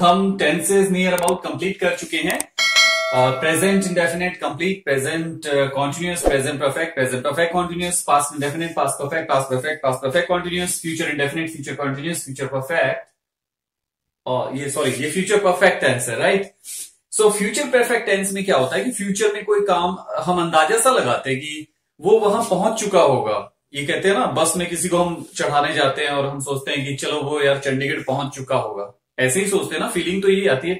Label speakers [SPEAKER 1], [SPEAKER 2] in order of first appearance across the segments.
[SPEAKER 1] हम tenses near about complete कर चुके हैं। Present indefinite complete, present continuous, present perfect continuous, past indefinite, past perfect continuous, future indefinite, future continuous, future perfect, और ये future perfect tense है, right. So future perfect tense में क्या होता है कि फ्यूचर में कोई काम हम अंदाजा सा लगाते हैं कि वो वहां पहुंच चुका होगा। ये कहते हैं ना, बस में किसी को हम चढ़ाने जाते हैं और हम सोचते हैं कि चलो वो यार चंडीगढ़ पहुंच चुका होगा, ऐसे ही सोचते हैं ना, फीलिंग तो यही आती है,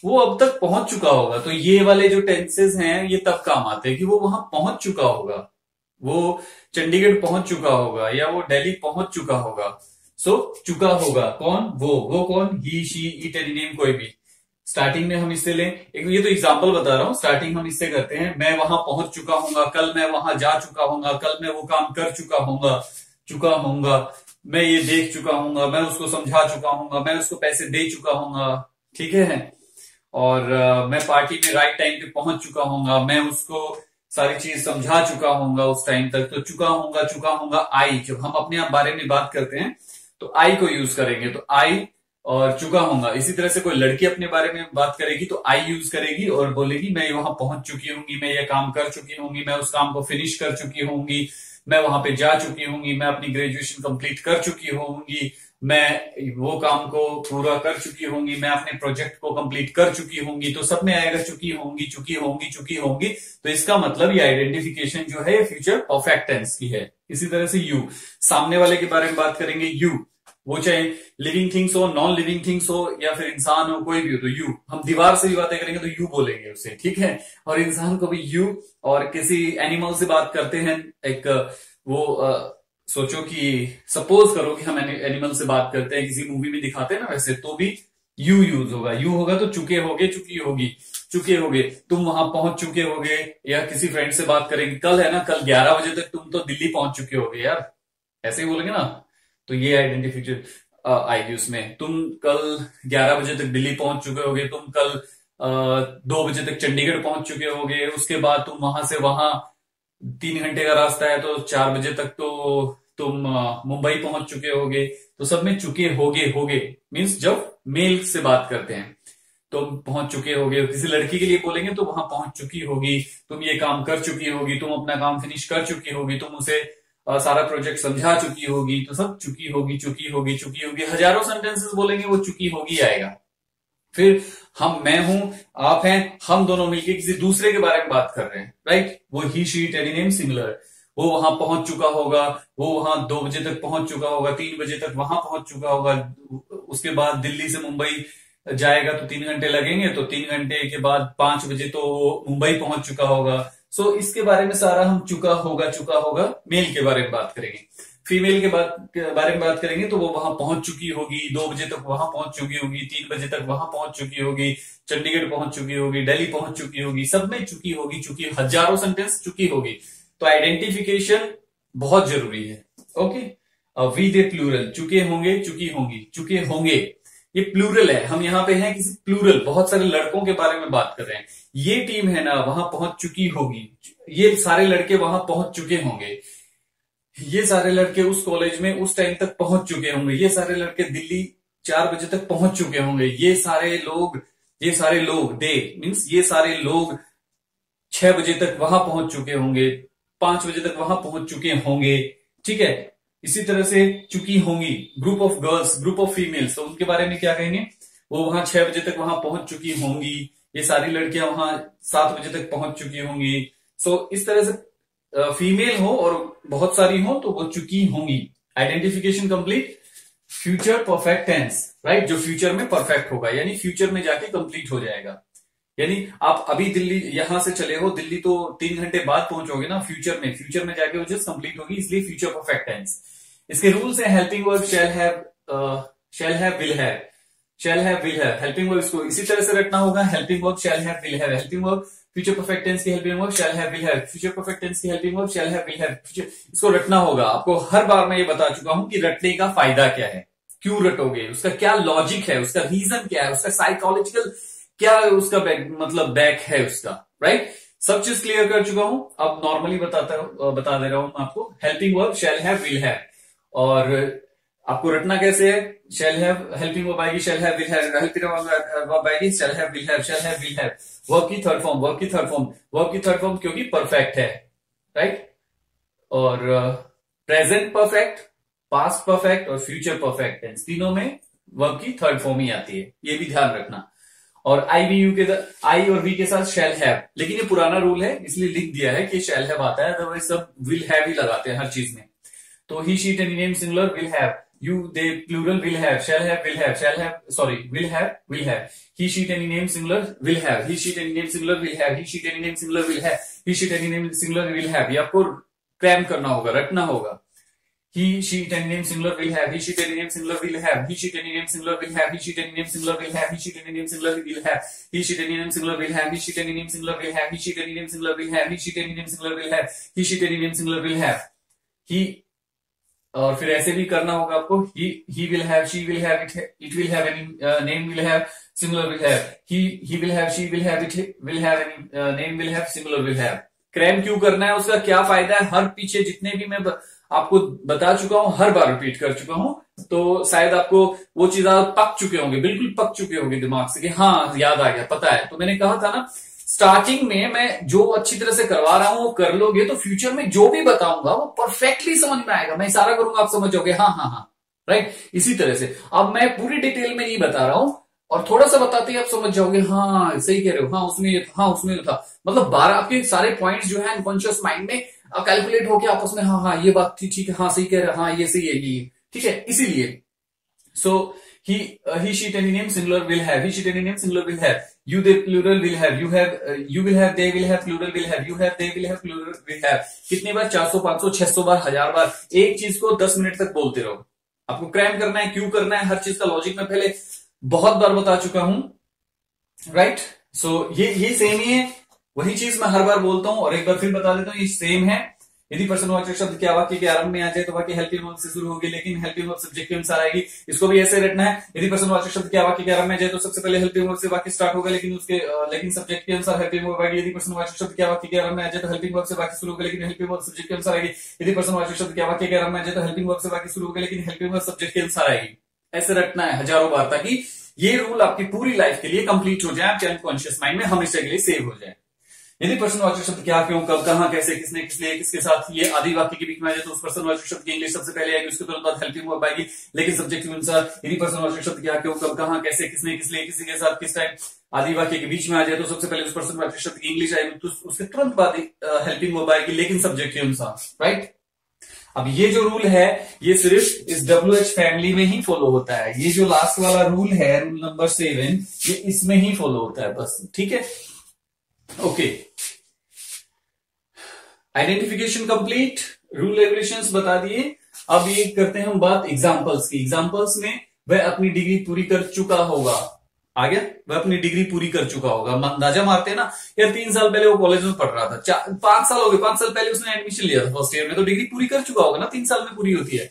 [SPEAKER 1] वो अब तक पहुंच चुका होगा। तो ये वाले जो टेंसेस हैं ये तब काम आते हैं कि वो वहां पहुंच चुका होगा, वो चंडीगढ़ पहुंच चुका होगा या वो दिल्ली पहुंच चुका होगा। सो चुका होगा कौन, वो कौन, ही शी इट, एनी नेम, कोई भी। स्टार्टिंग में हम इससे लें, ये तो एग्जांपल बता रहा हूं, स्टार्टिंग हम इससे करते हैं, मैं वहां पहुंच चुका हूंगा, कल मैं वहां जा चुका हूंगा, कल मैं वो काम कर चुका हूंगा, मैं ये देख चुका हूंगा, मैं उसको समझा चुका हूंगा, मैं उसको पैसे दे चुका हूंगा, ठीक है। और मैं पार्टी में राइट टाइम पे पहुंच चुका हूंगा, मैं उसको सारी चीज समझा चुका हूंगा उस टाइम तक। तो चुका हूंगा आई, जब हम अपने बारे में बात करते हैं तो आई को यूज करेंगे, तो आई और चुका हूंगा। इसी तरह से कोई लड़की अपने बारे में बात करेगी तो आई यूज करेगी और बोलेगी मैं वहां पहुंच चुकी होंगी, मैं ये काम कर चुकी होंगी, मैं उस काम को फिनिश कर चुकी होंगी, मैं वहां पे जा चुकी होंगी, मैं अपनी ग्रेजुएशन कंप्लीट कर चुकी होंगी, मैं वो काम को पूरा कर चुकी होंगी, मैं अपने प्रोजेक्ट को कंप्लीट कर चुकी होंगी। तो सब में आएगा चुकी होंगी। तो इसका मतलब ये आइडेंटिफिकेशन जो है फ्यूचर परफेक्ट टेंस की है। इसी तरह से यू, सामने वाले के बारे में बात करेंगे, यू, वो चाहे लिविंग थिंग्स हो, नॉन लिविंग थिंग्स हो, या फिर इंसान हो, कोई भी हो, तो यू। हम दीवार से भी बातें करेंगे तो यू बोलेंगे उसे, ठीक है। और इंसान को भी यू। और किसी एनिमल से बात करते हैं, एक वो सोचो कि सपोज करो कि हम एनिमल से बात करते हैं, किसी मूवी में दिखाते हैं ना वैसे, तो भी यू यूज होगा। यू होगा तो चुके होगे, चुके होगे, तुम वहां पहुंच चुके होगे। या किसी फ्रेंड से बात करेंगे, कल है ना, कल 11 बजे तक तुम तो दिल्ली पहुंच चुके होगे यार, ऐसे ही बोलेंगे ना। तो ये आइडेंटिफिकेशन आएगी उसमें, तुम कल 11 बजे तक दिल्ली पहुंच चुके होगे, तुम कल 2 बजे तक चंडीगढ़ पहुंच चुके होगे, उसके बाद तुम वहां से वहां 3 घंटे का रास्ता है तो 4 बजे तक तो तुम मुंबई पहुंच चुके होगे। तो सब में चुके होगे मीन्स जब मेल से बात करते हैं तुम पहुंच चुके होगे। किसी लड़की के लिए बोलेंगे तो वहां पहुंच चुकी होगी, तुम ये काम कर चुकी होगी, तुम अपना काम फिनिश कर चुकी होगी, तुम उसे सारा प्रोजेक्ट समझा चुकी होगी। तो सब चुकी होगी। हजारों सेंटेंसेस बोलेंगे वो चुकी होगी आएगा। फिर हम, मैं हूं, आप हैं, हम दोनों मिलकर किसी दूसरे के बारे में बात कर रहे हैं, राइट। वो he she it, any name, singular. वो वहां पहुंच चुका होगा, वो वहां 2 बजे तक पहुंच चुका होगा, 3 बजे तक वहां पहुंच चुका होगा। उसके बाद दिल्ली से मुंबई जाएगा तो 3 घंटे लगेंगे, तो 3 घंटे के बाद 5 बजे तो वो मुंबई पहुंच चुका होगा। सो इसके बारे में सारा हम चुका होगा मेल के बारे में बात करेंगे। फीमेल के बारे में बात करेंगे तो वो वहां पहुंच चुकी होगी, 2 बजे तक वहां पहुंच चुकी होगी, 3 बजे तक वहां पहुंच चुकी होगी, चंडीगढ़ पहुंच चुकी होगी, दिल्ली पहुंच चुकी होगी। सब में चुकी होगी, हजारों सेंटेंस चुकी होगी। तो आइडेंटिफिकेशन बहुत जरूरी है। ओके, वी दे प्लूरल, चुके होंगे, चुकी होंगी, चुके होंगे, ये प्लूरल है। हम यहाँ पे हैं किसी प्लूरल, बहुत सारे लड़कों के बारे में बात कर रहे हैं। ये टीम है ना वहां पहुंच चुकी होगी, ये सारे लड़के वहां पहुंच चुके होंगे, ये सारे लड़के उस कॉलेज में उस टाइम तक पहुंच चुके होंगे, ये सारे लड़के दिल्ली 4 बजे तक पहुंच चुके होंगे, ये सारे लोग दे मीन्स ये सारे लोग 6 बजे तक वहां पहुंच चुके होंगे, 5 बजे तक वहां पहुंच चुके होंगे, ठीक है। इसी तरह से चुकी होंगी, group of girls, group of females, तो उनके बारे में क्या कहेंगे, वो वहां 6 बजे तक वहां पहुंच चुकी होंगी, ये सारी लड़कियां वहां 7 बजे तक पहुंच चुकी होंगी। सो इस तरह से फीमेल हो और बहुत सारी हो तो वो चुकी होंगी। Identification complete, future perfect tense, right, जो फ्यूचर में परफेक्ट होगा, यानी फ्यूचर में जाके कंप्लीट हो जाएगा। यानी आप अभी दिल्ली यहां से चले हो, दिल्ली तो 3 घंटे बाद पहुंचोगे ना, फ्यूचर में जाके वो जस्ट कंप्लीट होगी, इसलिए फ्यूचर परफेक्ट टेंस। इसके रूल्स हैं, helping verb shall have, will have. Helping verb इसको इसी तरह से रखना होगा, helping verb shall have, will have. Helping verb future perfect tense की helping verb shall have, will have. Future perfect tense की helping verb shall have, will have. इसको रटना होगा। आपको हर बार मैं ये बता चुका हूं कि रटने का फायदा क्या है, क्यों रटोगे, उसका क्या लॉजिक है, उसका रीजन क्या है, उसका साइकोलॉजिकल क्या उसका बैक है उसका, राइट। सब चीज क्लियर कर चुका हूं, अब नॉर्मली बता दे रहा हूं मैं आपको। Helping verb shall have, will have. और आपको रटना कैसे है? शैल हैव हेल्पिंग वर्ब आएगी, shall have will have, helping verb आएगी, shall have will have, shall have will have. Verb की थर्ड फॉर्म, वर्ब की थर्ड फॉर्म, वर्ब की थर्ड फॉर्म क्योंकि परफेक्ट है, राइट। और प्रेजेंट परफेक्ट, पास्ट परफेक्ट और future perfect tense, तीनों में वर्ब की थर्ड फॉर्म ही आती है, ये भी ध्यान रखना। और आई वी यू के आई और वी के साथ शैल हैव, लेकिन ये पुराना रूल है इसलिए लिख दिया है कि शैल हैव आता है, अदरवाइज सब विल हैव ही लगाते हैं हर चीज में। तो he she any name singular will have, you they plural will have, shall have, sorry will have, he she any name singular will have, he she any name singular will have, he she any name singular will have, he she any name singular will have। ये आपको cram करना होगा, रटना होगा। he she any name singular will have, he she any name singular will have, he she any name singular will have, he she any name singular will have, he she any name singular will have, he she any name singular will have, he she any name singular will have, he she any name singular will have, he she any name singular will have, he she any name singular will have, he। और फिर ऐसे भी करना होगा आपको, he will have, she will have, it will have, any name will have, singular will have, he will have, she will have, it will have, any name will have, singular will have। Cram क्यों करना है, उसका क्या फायदा है, हर पीछे जितने भी मैं आपको बता चुका हूं, हर बार रिपीट कर चुका हूं, तो शायद आपको वो चीज पक चुके होंगे, बिल्कुल पक चुके होंगे दिमाग से कि हाँ याद आ गया, पता है। तो मैंने कहा था ना स्टार्टिंग में मैं जो अच्छी तरह से करवा रहा हूं वो कर लोगे तो फ्यूचर में जो भी बताऊंगा वो परफेक्टली समझ में आएगा, मैं इशारा करूंगा आप समझ जाओगे हाँ हाँ हाँ, राइट। इसी तरह से अब मैं पूरी डिटेल में नहीं बता रहा हूं और थोड़ा सा बताते ही आप समझ जाओगे हाँ सही कह रहे हो, हाँ उसमें ये था, हाँ उसमें ये था, मतलब 12 आपके सारे पॉइंट्स जो है अनकॉन्शियस माइंड में कैलकुलेट होके आपस में हाँ हाँ ये बात थी, ठीक है, हाँ सही कह रहे, हाँ ये सही है, ये ठीक है। इसीलिए सो he she any name singular will have, he she any name singular will have, you they plural will have, you have you will have, they will have, plural will have, you have, they will have, plural will have। कितनी बार? 400 500 600 बार, 1000 बार एक चीज को 10 minute तक बोलते रहो। आपको cram करना है, क्यों करना है, हर चीज का लॉजिक मैं पहले बहुत बार बता चुका हूं, राइट। सो ये सेम ही है, वही चीज मैं हर बार बोलता हूं और एक बार फिर बता देता हूं, ये सेम है। यदि पर्सनवाचक शब्द क्या वाक्य के आरंभ में आ जाए तो वाक्य हेल्पिंग वर्ब से शुरू होगी, लेकिन हेल्पिंग वर्ब सब्जेक्ट के अनुसार आएगी। इसको भी ऐसे रटना है, यदि पर्सनवाचक शब्द क्या वाक्य के आरंभ में आ जाए तो सबसे पहले हेल्पिंग वर्ब से वाक्य स्टार्ट होगा, लेकिन सब्जेक्ट के अनुसार हेल्पिंग वर्ब आएगी। यदि पर्सनवाचक शब्द क्या वाक्य के आरंभ में आ जाए तो हेल्पिंग वर्ब से वाक्य शुरू होगा, लेकिन हेल्पिंग वर्ब सब्जेक्ट के अनुसार आएगी। यदि पर्सनवाचक शब्द क्या वाक्य के आरंभ में आ जाए तो हेल्पिंग वर्ब से वाक्य शुरू होगा, लेकिन हेल्पिंग वर्ब सब्जेक्ट के अनुसार आएगी। ऐसे रटना है हजारों बार, ताकि ये रूल आपकी पूरी लाइफ के लिए कंप्लीट हो जाए, आपके अनकॉन्शियस माइंड में हमेशा के लिए सेव हो जाए। यदि पर्सनवाचक शब्द क्या, क्यों, कब, कहां, कैसे, किसने, किस लिए, किसके साथ, ये आदि वाक्य के बीच में आ जाए तो उस पर्सनवाचक शब्द की इंग्लिश सबसे पहले आएगी, उसके तुरंत बाद हेल्पिंग वर्ब आएगी, लेकिन सब्जेक्ट के अनुसार। यदि पर्सनवाचक शब्द क्या, क्यों, कब, कहां, कैसे, किसने, किस लिए, किसी के साथ, किस टाइम, आदि वाक्य के बीच में आ जाए तो सबसे पहले उस पर्सनवाचक शब्द की इंग्लिश आएगी, तो उसके तुरंत बाद हेल्पिंग वर्ब आएगी, लेकिन सब्जेक्ट के अनुसार, राइट। अब ये जो रूल है ये सिर्फ इस WH फैमिली में ही फॉलो होता है, ये जो लास्ट वाला रूल है, रूल नंबर 7, ये इसमें ही फॉलो होता है बस, ठीक है। Okay, identification complete, rule regulations बता दिए। अब ये करते हैं हम बात एग्जांपल्स की। एग्जांपल्स में वह अपनी डिग्री पूरी कर चुका होगा, आ गया, वह अपनी डिग्री पूरी कर चुका होगा। अंदाजा मारते हैं ना यार, 3 साल पहले वो कॉलेज में पढ़ रहा था, 5 साल हो गए, 5 साल पहले उसने एडमिशन लिया था फर्स्ट ईयर में, तो डिग्री पूरी कर चुका होगा ना, 3 साल में पूरी होती है,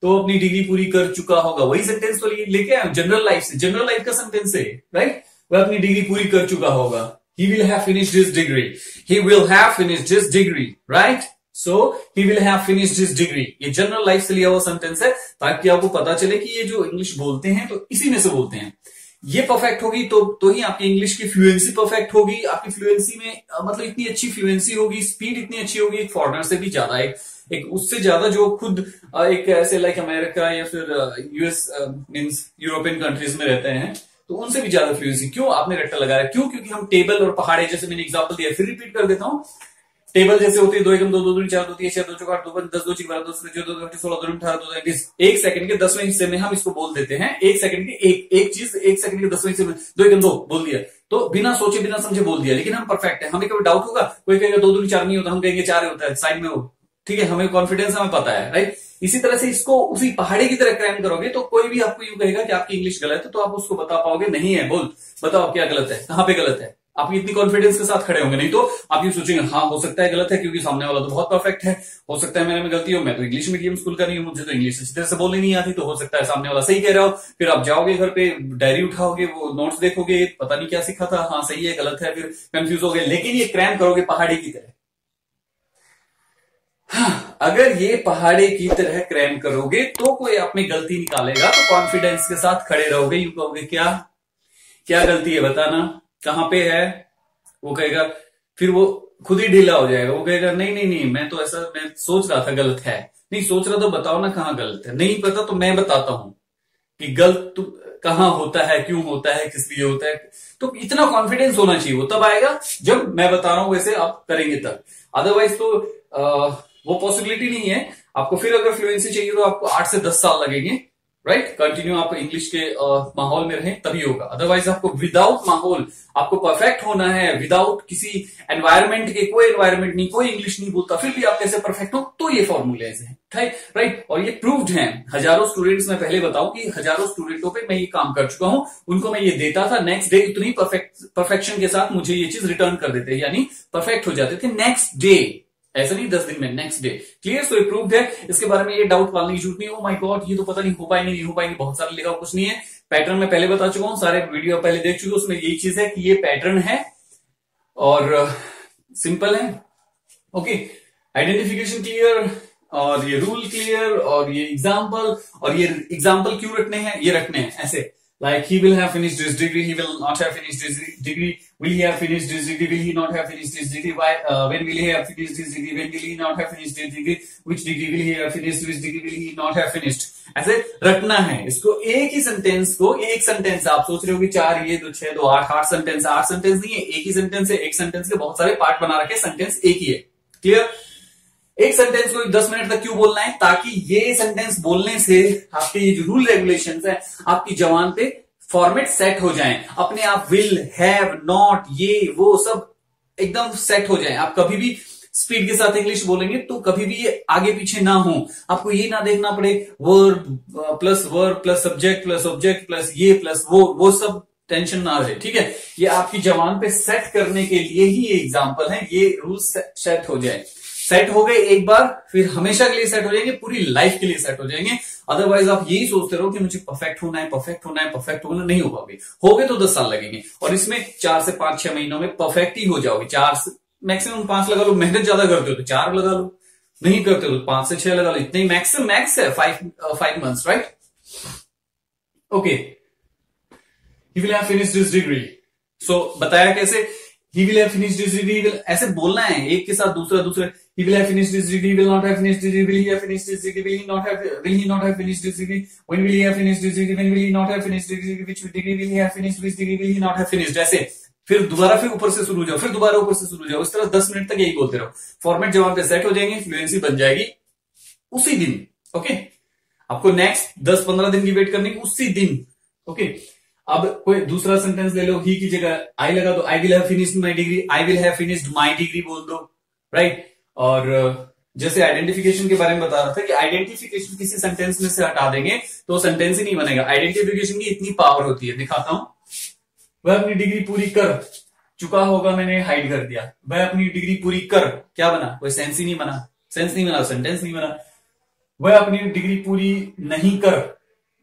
[SPEAKER 1] तो अपनी डिग्री पूरी कर चुका होगा। वही सेंटेंस तो लेके आए जनरल लाइफ से, जनरल लाइफ का सेंटेंस है, राइट। वह अपनी डिग्री पूरी कर चुका होगा, he will have finished his degree, he will have finished his degree, right? So he will have finished his degree, ये जनरल लाइफ से लिया हुआ सेंटेंस है, ताकि आपको पता चले कि ये जो इंग्लिश बोलते हैं तो इसी में से बोलते हैं। ये परफेक्ट होगी तो ही आपकी इंग्लिश की फ्लुएंसी परफेक्ट होगी। आपकी फ्लुएंसी में मतलब इतनी अच्छी फ्लुएंसी होगी, स्पीड इतनी अच्छी होगी, एक फॉरेनर से भी ज्यादा, एक उससे ज्यादा जो खुद एक ऐसे लाइक अमेरिका या फिर यूएस मींस यूरोपियन कंट्रीज में रहते हैं, तो उनसे भी ज्यादा फ्लुएंसी। क्यों आपने रट्टा लगाया? क्यों? क्योंकि हम टेबल और पहाड़े, जैसे मैंने एग्जांपल दिया, फिर रिपीट कर देता हूं। टेबल जैसे होती है 2 एकम 2 2 2 4 2 3 4 2 4 8 2 5 10 2 6 12 2 13 14 15 16 2 18 2 19 1 सेकंड के 10वें हिस्से में हम इसको बोल देते हैं। 1 सेकंड के एक चीज 1 सेकंड के 10वें हिस्से में 2 एकम 2 बोल दिया, तो बिना सोचे बिना समझे बोल दिया, लेकिन हम परफेक्ट है। हमें कभी डाउट होगा? कोई कहेगा 2 2 4 नहीं होता, हम कहेंगे 4 होता है, साइड में हो, ठीक है, हमें कॉन्फिडेंस, हमें पता है, राइट। इसी तरह से इसको उसी पहाड़ी की तरह क्रैम करोगे तो कोई भी आपको यूं कहेगा कि आपकी इंग्लिश गलत है, तो आप उसको बता पाओगे नहीं है, बोल बताओ क्या गलत है, कहां पे गलत है। आप इतनी कॉन्फिडेंस के साथ खड़े होंगे, नहीं तो आप यूं सोचेंगे हाँ हो सकता है गलत है क्योंकि सामने वाला तो बहुत परफेक्ट है, हो सकता है मेरे में गलती हो, मैं तो इंग्लिश मीडियम स्कूल का नहीं हूं, मुझे तो इंग्लिश अच्छी तरह से बोलनी नहीं आती, तो हो सकता है सामने वाला सही कह रहा हो। फिर आप जाओगे घर पे, डायरी उठाओगे, वो नोट्स देखोगे, पता नहीं क्या सीखा था, हाँ सही है गलत है, फिर कंफ्यूज हो गए। लेकिन ये क्रैम करोगे पहाड़ी की तरह, अगर ये पहाड़े की तरह क्रैम करोगे तो कोई अपनी गलती निकालेगा, तो कॉन्फिडेंस के साथ खड़े रहोगे, यूं कहोगे क्या क्या गलती है बताना, कहां पे है, वो कहेगा, फिर वो खुद ही ढीला हो जाएगा, वो कहेगा नहीं नहीं नहीं मैं तो ऐसा मैं सोच रहा था गलत है, नहीं सोच रहा तो बताओ ना कहाँ गलत है, नहीं पता तो मैं बताता हूं कि गलत कहाँ होता है, क्यों होता है, किस लिए होता है। तो इतना कॉन्फिडेंस होना चाहिए, वो तब आएगा जब मैं बता रहा हूं वैसे आप करेंगे तब, अदरवाइज तो वो पॉसिबिलिटी नहीं है। आपको फिर अगर फ्लुएंसी चाहिए तो आपको 8 से 10 साल लगेंगे, राइट। कंटिन्यू आप इंग्लिश के माहौल में रहें तभी होगा, अदरवाइज आपको विदाउट माहौल आपको परफेक्ट होना है, विदाउट किसी एनवायरमेंट के, कोई एनवायरमेंट नहीं, कोई इंग्लिश नहीं बोलता, फिर भी आप कैसे परफेक्ट हो, तो ये फॉर्मूले ऐसे हैं, राइट। और ये प्रूव्ड हैं, हजारों स्टूडेंट्स, में पहले बताऊं कि हजारों स्टूडेंटों पे मैं ये काम कर चुका हूं, उनको मैं ये देता था, नेक्स्ट डे इतनी परफेक्शन के साथ मुझे ये चीज रिटर्न कर देते, यानी परफेक्ट हो जाते थे नेक्स्ट डे, ऐसा नहीं 10 दिन में, नेक्स्ट डे। क्लियर, सो प्रूव्ड है, इसके बारे में ये डाउट पालने की जरूरत नहीं। ओ माय गॉड ये तो पता नहीं हो पाएंगे नहीं हो पाएंगे, बहुत सारे लिखा, कुछ नहीं है, पैटर्न में पहले बता चुका हूं, सारे वीडियो पहले देख चुके, उसमें यही चीज है कि ये पैटर्न है और सिंपल है। ओके, आइडेंटिफिकेशन क्लियर, और ये रूल क्लियर, और ये एग्जाम्पल, और ये एग्जाम्पल क्यों रखने हैं, ये रखने हैं ऐसे, like he will have finished his degree, he will not have finished his degree, will he have finished his degree, will he not have finished his degree, why, when will he have finished his degree, when will he not have finished his degree, which degree will he have finished, which degree will he not have finished, ऐसे रखना है इसको। एक ही sentence को, एक sentence आप सोच रहे हो कि 4 ये 2 6 2 8 8 सेंटेंस, 8 सेंटेंस नहीं है, एक ही सेंटेंस है, एक सेंटेंस के बहुत सारे पार्ट बना रखे, सेंटेंस एक ही है। क्लियर, एक सेंटेंस को 10 मिनट तक क्यों बोलना है, ताकि ये सेंटेंस बोलने से आपके ये जो रूल रेगुलेशंस है आपकी जबान पे फॉर्मेट सेट हो जाएं, अपने आप, विल, हैव, नॉट, ये वो सब एकदम सेट हो जाएं। आप कभी भी स्पीड के साथ इंग्लिश बोलेंगे तो कभी भी ये आगे पीछे ना हो, आपको ये ना देखना पड़े verb plus subject plus object plus ये प्लस वो सब टेंशन ना रहे, ठीक है। ये आपकी जबान पे सेट करने के लिए ही ये एग्जाम्पल है, ये रूल्स सेट हो जाए, सेट हो गए एक बार, फिर हमेशा के लिए सेट हो जाएंगे, पूरी लाइफ के लिए सेट हो जाएंगे। अदरवाइज आप यही सोचते रहो कि मुझे परफेक्ट होना है, परफेक्ट होना है, परफेक्ट होना, नहीं हो पाओगे, हो गए तो 10 साल लगेंगे, और इसमें 4 से 5 6 महीनों में परफेक्ट ही हो जाओगे। 4 से मैक्सिमम 5 लगा लो, मेहनत ज्यादा करते हो तो 4 लगा लो, नहीं करते हो तो 5 से 6 लगा लो, इतने मैक्सिमम मैक्स है 5 months, right. Okay, he will have finished his degree, so बताया कैसे, he will have finished his degree, will ऐसे बोलना है एक के साथ दूसरा, he will have finished his degree, will not have finished his degree, will he have finished his degree, will he not have finished his degree, when will he have finished his degree, when will he not have finished his degree, which degree will he have finished, which degree will he not have finished, ऐसे फिर दोबारा, फिर ऊपर से शुरू हो जाओ, फिर दोबारा ऊपर से शुरू हो जाओ, इस तरह 10 मिनट तक यही बोलते रहो, फॉर्मेट जब पे सेट हो जाएंगे, फ्लुएंसी बन जाएगी उसी दिन। ओके, आपको नेक्स्ट 10-15 दिन की वेट करनी उसी दिन। ओके, अब कोई दूसरा सेंटेंस ले लो, ही की जगह आई लगा दो, I will have finished my degree, I will have finished my degree बोल दो, राइट। और जैसे आइडेंटिफिकेशन के बारे में बता रहा था कि आइडेंटिफिकेशन किसी सेंटेंस में से हटा देंगे तो सेंटेंस ही नहीं बनेगा। आइडेंटिफिकेशन की इतनी पावर होती है, दिखाता हूं। वह अपनी डिग्री पूरी कर चुका होगा, मैंने हाइड कर दिया, वह अपनी डिग्री पूरी कर, क्या बना, कोई सेंस ही नहीं बना, सेंस नहीं बना, सेंटेंस नहीं बना। वह अपनी डिग्री पूरी नहीं कर,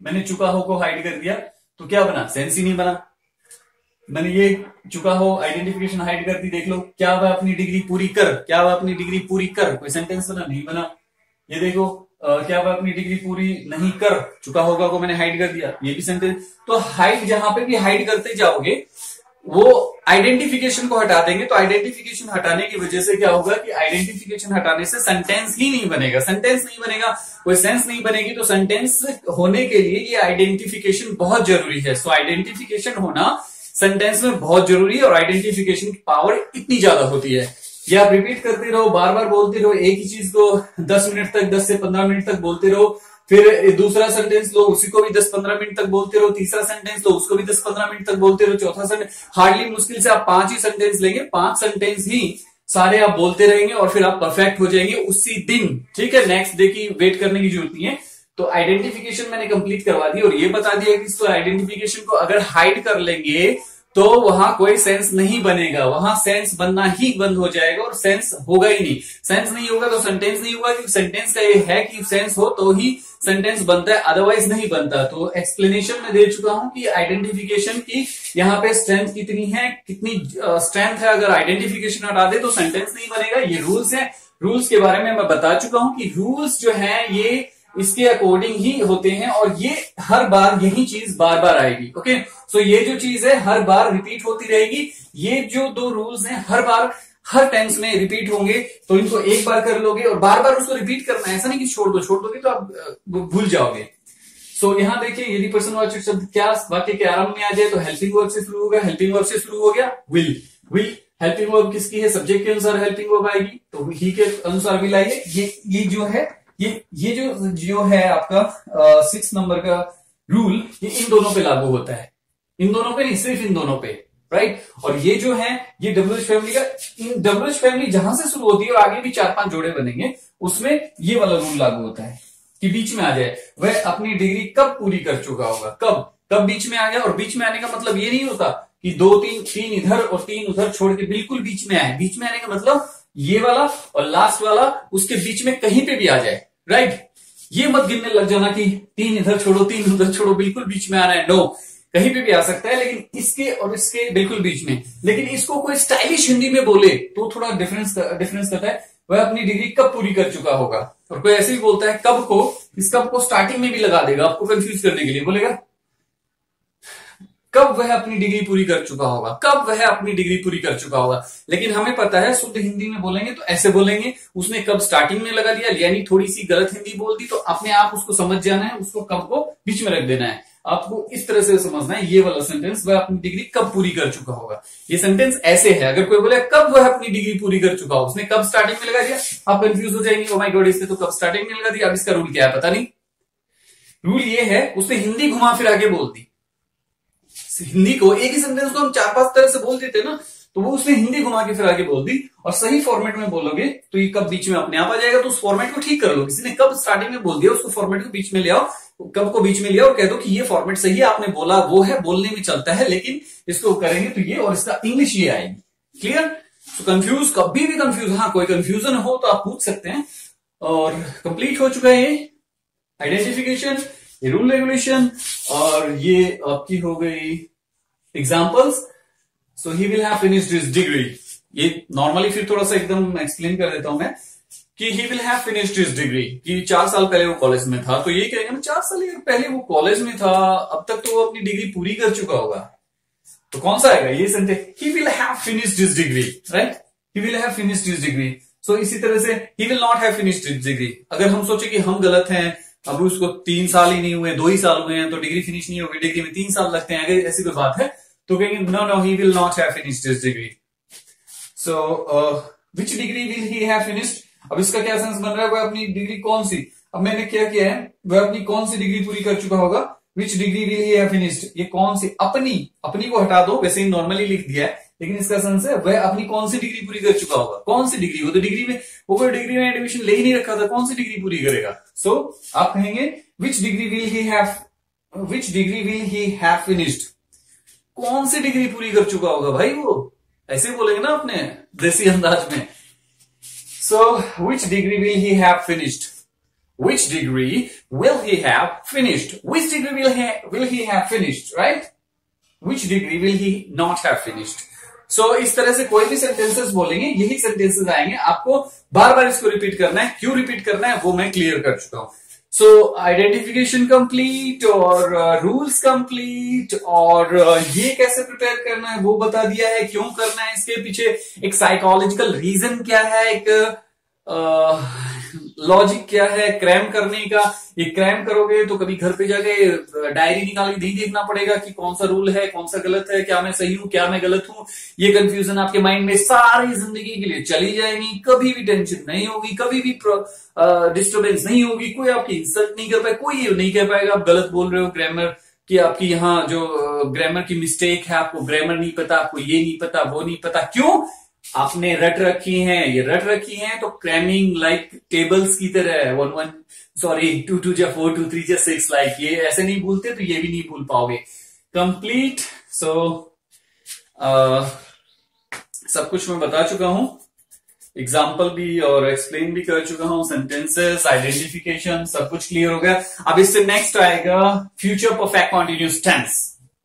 [SPEAKER 1] मैंने चुका हो को हाइड कर दिया तो क्या बना, सेंस ही नहीं बना। मैंने ये चुका हो आइडेंटिफिकेशन हाइड कर दी, देख लो, क्या वह अपनी डिग्री पूरी कर, क्या वह अपनी डिग्री पूरी कर, कोई सेंटेंस बना, नहीं बना। ये देखो, क्या वह अपनी डिग्री पूरी नहीं कर चुका होगा को मैंने हाइड कर दिया, ये भी सेंटेंस। तो हाइड, जहां पे भी हाइड करते जाओगे वो आइडेंटिफिकेशन को हटा देंगे, तो आइडेंटिफिकेशन हटाने की वजह से क्या होगा कि आइडेंटिफिकेशन हटाने से सेंटेंस ही नहीं बनेगा, सेंटेंस नहीं बनेगा, कोई सेंस नहीं बनेगी। तो सेंटेंस होने के लिए ये आइडेंटिफिकेशन बहुत जरूरी है। सो आइडेंटिफिकेशन होना सेंटेंस में बहुत जरूरी है, और आइडेंटिफिकेशन की पावर इतनी ज्यादा होती है। ये आप रिपीट करते रहो, बार बार बोलते रहो, एक ही चीज को 10 मिनट तक, 10 से 15 मिनट तक बोलते रहो, फिर दूसरा सेंटेंस लो, उसी को भी 10-15 मिनट तक बोलते रहो, तीसरा सेंटेंस लो, उसको भी 10-15 मिनट तक बोलते रहो, चौथा सेंटेंस, हार्डली मुश्किल से आप 5 ही सेंटेंस लेंगे, 5 सेंटेंस ही सारे आप बोलते रहेंगे और फिर आप परफेक्ट हो जाएंगे उसी दिन, ठीक है। नेक्स्ट डे की वेट करने की जरूरत नहीं है। तो आइडेंटिफिकेशन मैंने कंप्लीट करवा दी, और ये बता दिया कि इसको आइडेंटिफिकेशन को अगर हाइड कर लेंगे तो वहां कोई सेंस नहीं बनेगा, वहां सेंस बनना ही बंद हो जाएगा, और सेंस होगा ही नहीं। सेंस नहीं होगा तो सेंटेंस नहीं होगा, क्योंकि सेंटेंस का ये है कि सेंस हो तो ही सेंटेंस बनता है, अदरवाइज नहीं बनता। तो एक्सप्लेनेशन में दे चुका हूं कि आइडेंटिफिकेशन की यहाँ पे स्ट्रेंथ कितनी है, कितनी स्ट्रेंथ है। अगर आइडेंटिफिकेशन हटा दे तो सेंटेंस नहीं बनेगा, ये रूल्स है। रूल्स के बारे में मैं बता चुका हूं कि रूल्स जो हैं ये इसके अकॉर्डिंग ही होते हैं और ये हर बार यही चीज बार बार आएगी। ओके, सो ये जो चीज है हर बार रिपीट होती रहेगी। ये जो दो रूल्स हैं हर बार हर टेंस में रिपीट होंगे, तो इनको एक बार कर लोगे और बार बार उसको रिपीट करना है, ऐसा नहीं कि छोड़ दोगे तो आप भूल जाओगे। सो यहां देखिए यदि पर्सनवाचक शब्द क्या वाक्य के आरंभ में आ जाए तो हेल्पिंग वर्ब से शुरू होगा। हेल्पिंग वर्ब से शुरू हो गया विल। हेल्पिंग वर्ब किसकी है? सब्जेक्ट के अनुसार हेल्पिंग वर्ब आएगी, तो ही के अनुसार विल आएगी। ये जो है ये जो है आपका 6 नंबर का रूल, ये इन दोनों पे लागू होता है। इन दोनों पे नहीं, सिर्फ इन दोनों पे, राइट। और ये जो है ये WH फैमिली का, इन WH फैमिली जहां से शुरू होती है और आगे भी 4-5 जोड़े बनेंगे, उसमें ये वाला रूल लागू होता है कि बीच में आ जाए। वह अपनी डिग्री कब पूरी कर चुका होगा? कब बीच में आ गया। और बीच में आने का मतलब ये नहीं होता कि 2-3 इधर और 3 उधर छोड़ के बिल्कुल बीच में आए। बीच में आने का मतलब ये वाला और लास्ट वाला उसके बीच में कहीं पे भी आ जाए, राइट। ये मत गिनने लग जाना कि 3 इधर छोड़ो 3 उधर छोड़ो, बिल्कुल बीच में आ रहा है। नो, कहीं पे भी आ सकता है, लेकिन इसके और इसके बिल्कुल बीच में। लेकिन इसको कोई स्टाइलिश हिंदी में बोले तो थोड़ा डिफरेंस करता है। वह अपनी डिग्री कब पूरी कर चुका होगा। और कोई ऐसे ही बोलता है कब को, इस कब को स्टार्टिंग में भी लगा देगा आपको कंफ्यूज करने के लिए। बोलेगा कब वह अपनी डिग्री पूरी कर चुका होगा, कब वह अपनी डिग्री पूरी कर चुका होगा। लेकिन हमें पता है शुद्ध हिंदी में बोलेंगे तो ऐसे बोलेंगे, उसने कब स्टार्टिंग में लगा दिया, यानी थोड़ी सी गलत हिंदी बोल दी, तो अपने आप उसको समझ जाना है, उसको कब को बीच में रख देना है। आपको इस तरह से समझना है ये वाला सेंटेंस, वह अपनी डिग्री कब पूरी कर चुका होगा। ये सेंटेंस ऐसे है, अगर कोई बोले कब वह अपनी डिग्री पूरी कर चुका होगा, उसने कब स्टार्टिंग में लगा दिया, आप कंफ्यूज हो जाएंगे, ओ माय गॉड इसने तो कब स्टार्टिंग में लगा दिया। अब इसका रूल क्या है पता नहीं। रूल ये है उसने हिंदी घुमा फिरा के बोल दी। हिंदी को एक ही सेंटेंस को हम 4-5 तरह से बोल देते ना, तो वो उसने हिंदी घुमा के फिरा के बोल दी। और सही फॉर्मेट में बोलोगे तो ये कब बीच में अपने आप आ जाएगा। तो उस फॉर्मेट को ठीक कर लो। किसी ने कब स्टार्टिंग में बोल दिया, उसको फॉर्मेट को बीच में ले आओ, कब को बीच में लिया और कह दो कि ये फॉर्मेट सही है, आपने बोला वो है, बोलने में चलता है, लेकिन इसको करेंगे तो ये और इसका इंग्लिश ये आएगी। क्लियर। तो कंफ्यूज, कभी भी कंफ्यूज, हाँ कोई कंफ्यूजन हो तो आप पूछ सकते हैं। और कंप्लीट हो चुका है ये आइडेंटिफिकेशन, ये रूल रेगुलेशन, और ये आपकी हो गई examples. So he will have finished his degree. ये नॉर्मली फिर थोड़ा सा एकदम एक्सप्लेन कर देता हूं मैं कि ही will have finished his degree, कि 4 साल पहले वो कॉलेज में था, तो ये कहेंगे ना 4 साल पहले वो कॉलेज में था, अब तक तो वो अपनी डिग्री पूरी कर चुका होगा। तो कौन सा आएगा ये sentence? He will have finished his degree, right. He will have finished his degree. So इसी तरह से he will not have finished his degree. अगर हम सोचे कि हम गलत हैं, अब उसको 3 साल ही नहीं हुए, 2 ही साल हुए हैं, तो डिग्री फिनिश नहीं होगी, डिग्री में 3 साल लगते हैं, अगर ऐसी कोई बात है तो कहेंगे no he will not have finished his degree. So which degree will he have finished. अब इसका क्या सेंस बन रहा है, वह अपनी डिग्री कौन सी, अब मैंने क्या किया है, वह अपनी कौन सी डिग्री पूरी कर चुका होगा। विच degree will he have finished, ये कौन सी, अपनी को हटा दो, वैसे ही नॉर्मली लिख दिया है, लेकिन इसका सेंस है वह अपनी कौन सी डिग्री पूरी कर चुका होगा। कौन सी डिग्री, वो तो डिग्री में, वो कोई डिग्री में एडमिशन ले ही नहीं रखा था, कौन सी डिग्री पूरी करेगा। सो आप कहेंगे विच degree will he have finished, कौन सी डिग्री पूरी कर चुका होगा भाई वो, ऐसे बोलेंगे ना अपने देसी अंदाज में। So, which degree will he have finished? Which degree will he have finished? Which degree will he have finished? Right? Which degree will he not have finished? So, इस तरह से कोई भी सेंटेंसेस बोलेंगे, यही सेंटेंसेस आएंगे, आपको बार बार इसको रिपीट करना है। क्यों रिपीट करना है वो मैं क्लियर कर चुका हूं। सो आइडेंटिफिकेशन कंप्लीट और रूल्स कंप्लीट, और ये कैसे प्रिपेयर करना है वो बता दिया है, क्यों करना है, इसके पीछे एक साइकोलॉजिकल रीजन क्या है, एक लॉजिक क्या है क्रैम करने का। ये क्रैम करोगे तो कभी घर पे जाके डायरी निकाल के नहीं देखना पड़ेगा कि कौन सा रूल है, कौन सा गलत है, क्या मैं सही हूं, क्या मैं गलत हूं। ये कंफ्यूजन आपके माइंड में सारी जिंदगी के लिए चली जाएगी, कभी भी टेंशन नहीं होगी, कभी भी डिस्टर्बेंस नहीं होगी, कोई आपकी इंसल्ट नहीं कर पाएगा, कोई ये नहीं कह पाएगा आप गलत बोल रहे हो ग्रामर कि आपकी यहाँ जो ग्रामर की मिस्टेक है, आपको ग्रामर नहीं पता, आपको ये नहीं पता, वो नहीं पता। क्यों? आपने रट रखी हैं, ये रट रखी हैं, तो क्रैमिंग लाइक टेबल्स की तरह है, 2 2 जा 4 2 3 जा 6, लाइक ये ऐसे नहीं भूलते, तो ये भी नहीं भूल पाओगे। कंप्लीट। सो सब कुछ मैं बता चुका हूं, एग्जाम्पल भी और एक्सप्लेन भी कर चुका हूं, सेंटेंसेस, आइडेंटिफिकेशन, सब कुछ क्लियर हो गया। अब इससे नेक्स्ट आएगा future perfect continuous tense,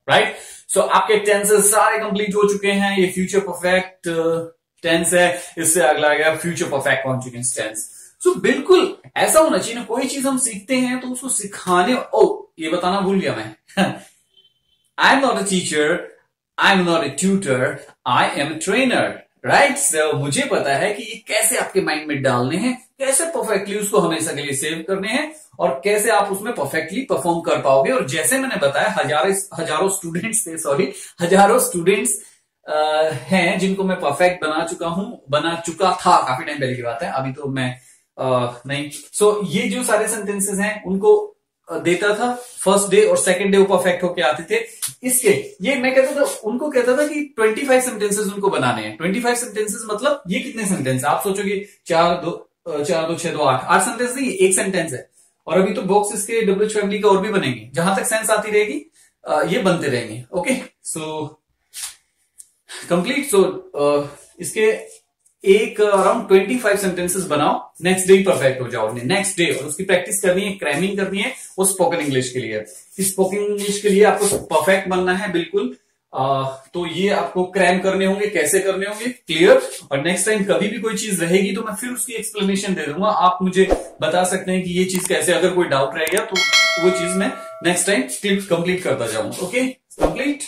[SPEAKER 1] right. So आपके टेंसेस सारे कंप्लीट हो चुके हैं। ये फ्यूचर परफेक्ट टेंस है, इससे अगला आ गया फ्यूचर परफेक्ट कॉन्टिन्यूअस टेंस। सो बिल्कुल ऐसा होना चाहिए ना, कोई चीज हम सीखते हैं तो उसको सिखाने, ये बताना भूल गया मैं I am not a teacher, I am not a tutor, I am a trainer, right. So मुझे पता है कि ये कैसे आपके माइंड में डालने हैं, कैसे परफेक्टली उसको हमेशा के लिए सेव करने हैं, और कैसे आप उसमें परफेक्टली परफॉर्म कर पाओगे। और जैसे मैंने बताया हजारों स्टूडेंट्स थे, सॉरी हजारों स्टूडेंट्स हैं जिनको मैं परफेक्ट बना चुका था, काफी टाइम पहले की बात है, अभी तो मैं नहीं। सो ये जो सारे सेंटेंसेस हैं उनको देता था, फर्स्ट डे और सेकंड डे वो परफेक्ट होके आते थे। इसके ये मैं कहता था, उनको कहता था कि 25 सेंटेंसेस उनको बनाने हैं। 25 सेंटेंसेस मतलब ये कितने सेंटेंस, आप सोचोगे 4 2 6 2 8 सेंटेंस नहीं, एक सेंटेंस है। और अभी तो बॉक्स इसके डब्ल्यूएच फैमिली का और भी बनेंगे, जहां तक सेंस आती रहेगी ये बनते रहेंगे। Okay, so complete. सो इसके एक अराउंड 25 सेंटेंसेस बनाओ, नेक्स्ट डे परफेक्ट हो जाओ नेक्स्ट डे। और उसकी प्रैक्टिस करनी है, क्रैमिंग करनी है, वो स्पोकन इंग्लिश के लिए। इस स्पोकन इंग्लिश के लिए आपको परफेक्ट बनना है बिल्कुल। तो ये आपको क्रैम करने होंगे, कैसे करने होंगे, क्लियर। और नेक्स्ट टाइम कभी भी कोई चीज रहेगी तो मैं फिर उसकी एक्सप्लेनेशन दे दूंगा, आप मुझे बता सकते हैं कि ये चीज कैसे, अगर कोई डाउट रह गया तो वो चीज मैं नेक्स्ट टाइम कंप्लीट करता जाऊंगा। Okay, complete.